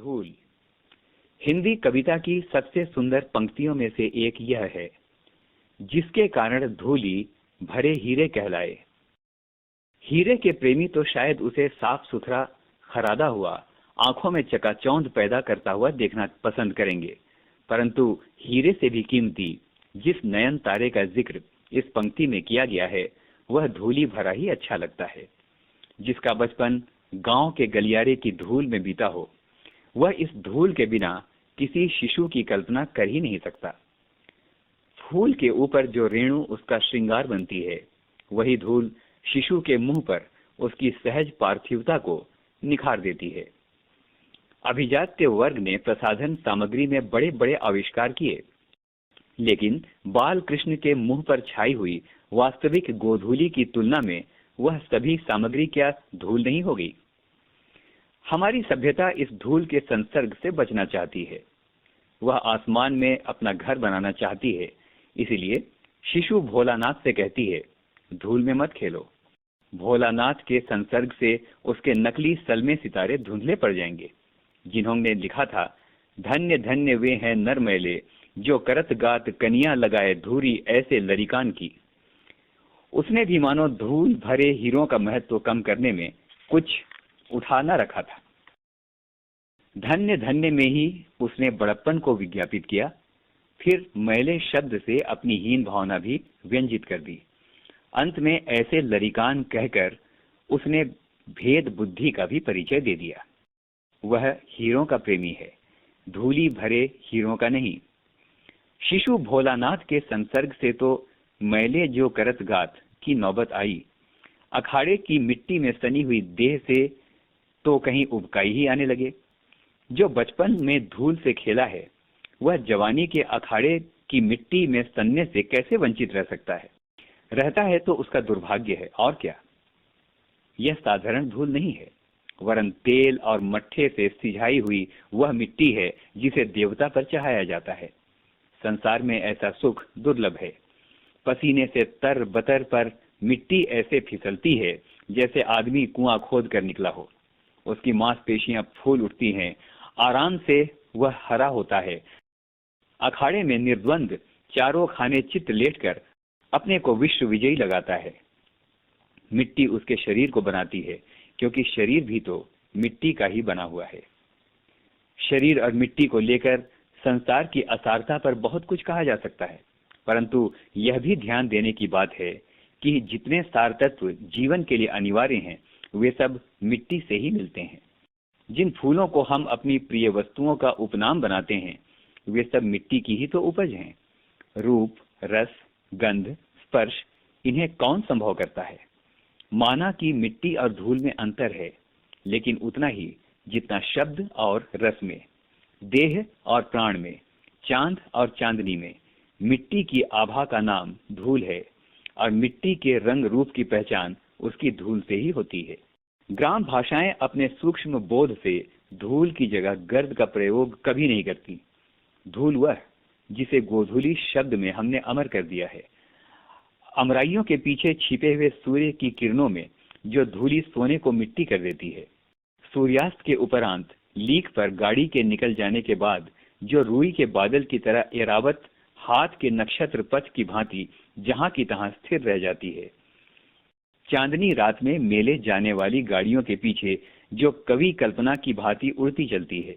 धूल। हिंदी कविता की सबसे सुंदर पंक्तियों में से एक यह है, जिसके कारण धूली भरे हीरे कहलाए। हीरे के प्रेमी तो शायद उसे साफ सुथरा खरादा हुआ, आंखों में चकाचौंध पैदा करता हुआ देखना पसंद करेंगे, परंतु हीरे से भी कीमती जिस नयन तारे का जिक्र इस पंक्ति में किया गया है, वह धूली भरा ही अच्छा लगता है। जिसका बचपन गांव के गलियारे की धूल में बीता हो, वह इस धूल के बिना किसी शिशु की कल्पना कर ही नहीं सकता। फूल के ऊपर जो रेणु उसका श्रृंगार बनती है, वही धूल शिशु के मुंह पर उसकी सहज पार्थिवता को निखार देती है। अभिजात्य वर्ग ने प्रसाधन सामग्री में बड़े बड़े आविष्कार किए, लेकिन बाल कृष्ण के मुंह पर छाई हुई वास्तविक गोधूली की तुलना में वह सभी सामग्री क्या धूल नहीं होगी। हमारी सभ्यता इस धूल के संसर्ग से बचना चाहती है। वह आसमान में अपना घर बनाना चाहती है, इसलिए शिशु भोलानाथ से कहती है, धूल में मत खेलो। भोलानाथ के संसर्ग से उसके नकली सलमे सितारे धुंधले पड़ जाएंगे, जिन्होंने लिखा था, धन्य धन्य वे हैं नर मैले, जो करत गात कनिया लगाए धूरी ऐसे लरिकान की। उसने भी मानो धूल भरे हीरों का महत्व कम करने में कुछ उठा न रखा था। धन्य धन्य में ही उसने बड़प्पन को विज्ञापित किया, फिर मैले शब्द से अपनी हीन भावना भी व्यंजित कर दी। अंत में ऐसे लरिकान कहकर उसने भेद बुद्धि का भी परिचय दे दिया। वह हीरों का प्रेमी है, धूली भरे हीरों का नहीं। शिशु भोलानाथ के संसर्ग से तो मैले जो करत गात की नौबत आई। अखाड़े की मिट्टी में सनी हुई देह से तो कहीं उबकाई ही आने लगे। जो बचपन में धूल से खेला है, वह जवानी के अखाड़े की मिट्टी में सनने से कैसे वंचित रह सकता है? रहता है तो उसका दुर्भाग्य है, और क्या। यह साधारण धूल नहीं है, वरन तेल और मट्ठे से सिझाई हुई वह मिट्टी है जिसे देवता पर चढ़ाया जाता है। संसार में ऐसा सुख दुर्लभ है। पसीने से तर बतर पर मिट्टी ऐसे फिसलती है जैसे आदमी कुआं खोद कर निकला हो। उसकी मांसपेशियां फूल उठती हैं, आराम से वह हरा होता है। अखाड़े में निर्द्वंद चारों खाने चित्त लेटकर अपने को विश्व विजयी लगाता है। मिट्टी उसके शरीर को बनाती है, क्योंकि शरीर भी तो मिट्टी का ही बना हुआ है। शरीर और मिट्टी को लेकर संसार की असारता पर बहुत कुछ कहा जा सकता है, परंतु यह भी ध्यान देने की बात है कि जितने सार तत्व जीवन के लिए अनिवार्य हैं, वे सब मिट्टी से ही मिलते हैं। जिन फूलों को हम अपनी प्रिय वस्तुओं का उपनाम बनाते हैं, वे सब मिट्टी की ही तो उपज हैं। रूप, रस, गंध, स्पर्श, इन्हें कौन संभव करता है? माना कि मिट्टी और धूल में अंतर है, लेकिन उतना ही जितना शब्द और रस में, देह और प्राण में, चांद और चांदनी में। मिट्टी की आभा का नाम धूल है, और मिट्टी के रंग रूप की पहचान उसकी धूल से ही होती है। ग्राम भाषाएं अपने सूक्ष्म बोध से धूल की जगह गर्द का प्रयोग कभी नहीं करती। धूल वह जिसे गोधूली शब्द में हमने अमर कर दिया है। अमराइयों के पीछे छिपे हुए सूर्य की किरणों में जो धूली सोने को मिट्टी कर देती है। सूर्यास्त के उपरांत लीक पर गाड़ी के निकल जाने के बाद जो रुई के बादल की तरह एरावत हाथ के नक्षत्र पथ की भांति जहां की तहां स्थिर रह जाती है। चांदनी रात में मेले जाने वाली गाड़ियों के पीछे जो कवि कल्पना की भांति उड़ती चलती है।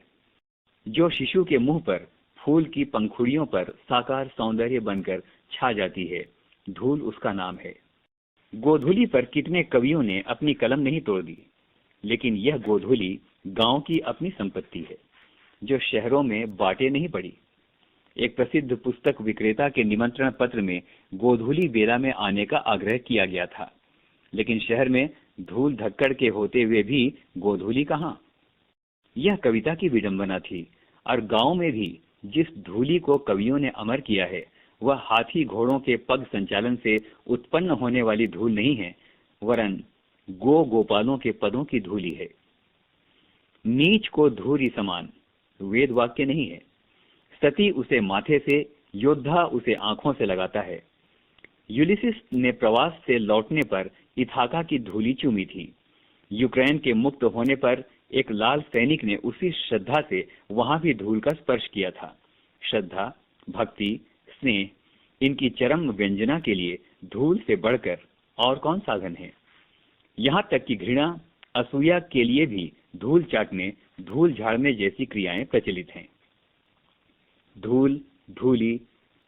जो शिशु के मुंह पर फूल की पंखुड़ियों पर साकार सौंदर्य बनकर छा जाती है, धूल उसका नाम है। गोधूली पर कितने कवियों ने अपनी कलम नहीं तोड़ दी, लेकिन यह गोधूली गांव की अपनी संपत्ति है, जो शहरों में बांटे नहीं पड़ी। एक प्रसिद्ध पुस्तक विक्रेता के निमंत्रण पत्र में गोधूली बेला में आने का आग्रह किया गया था, लेकिन शहर में धूल धक्कड़ के होते हुए भी गोधूली कहाँ। यह कविता की विडंबना थी, और गांव में भी जिस धूली को कवियों ने अमर किया है, वह हाथी घोड़ों के पग संचालन से उत्पन्न होने वाली धूल नहीं है, वरन गोपालों के पदों की धूली है। नीच को धूरी समान वेद वाक्य नहीं है। सती उसे माथे से, योद्धा उसे आंखों से लगाता है। यूलिसिस ने प्रवास से लौटने पर इथाका की धूली चूमी थी। यूक्रेन के मुक्त होने पर एक लाल सैनिक ने उसी श्रद्धा से वहां भी धूल का स्पर्श किया था। श्रद्धा, भक्ति, स्नेह, इनकी चरम व्यंजना के लिए धूल से बढ़कर और कौन साधन है। यहाँ तक कि घृणा, असूया के लिए भी धूल चाटने, धूल झाड़ने जैसी क्रियाएं प्रचलित हैं। धूल, धूली,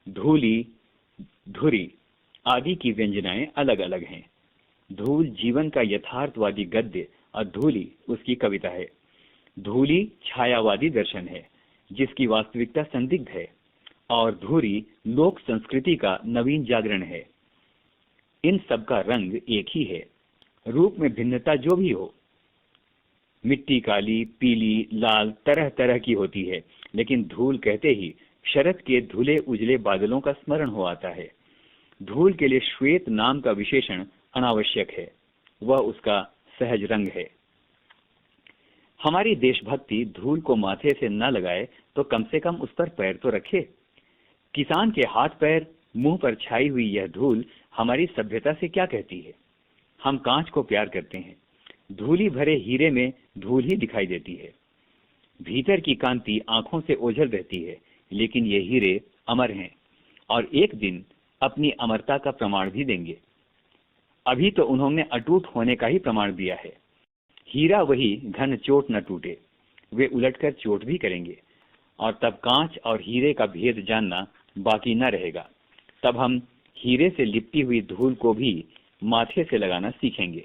धूली, धुरी आदि की व्यंजनाएं अलग अलग हैं। धूल जीवन का यथार्थवादी गद्य और धूली उसकी कविता है। धूली छायावादी दर्शन है जिसकी वास्तविकता संदिग्ध है, और धूरी लोक संस्कृति का नवीन जागरण है। इन सब का रंग एक ही है, रूप में भिन्नता जो भी हो। मिट्टी काली, पीली, लाल तरह तरह की होती है, लेकिन धूल कहते ही शरद के धुले उजले बादलों का स्मरण हो आता है। धूल के लिए श्वेत नाम का विशेषण अनावश्यक है, वह उसका सहज रंग है। हमारी देशभक्ति धूल को माथे से न लगाए तो कम से कम उस पर पैर तो रखे। किसान के हाथ पैर, मुंह पर छाई हुई यह धूल हमारी सभ्यता से क्या कहती है। हम कांच को प्यार करते हैं, धूली भरे हीरे में धूल ही दिखाई देती है। भीतर की कांति आंखों से ओझल रहती है, लेकिन ये हीरे अमर हैं और एक दिन अपनी अमरता का प्रमाण भी देंगे। अभी तो उन्होंने अटूट होने का ही प्रमाण दिया है। हीरा वही घन चोट न टूटे, वे उलटकर चोट भी करेंगे, और तब कांच और हीरे का भेद जानना बाकी न रहेगा। तब हम हीरे से लिपटी हुई धूल को भी माथे से लगाना सीखेंगे।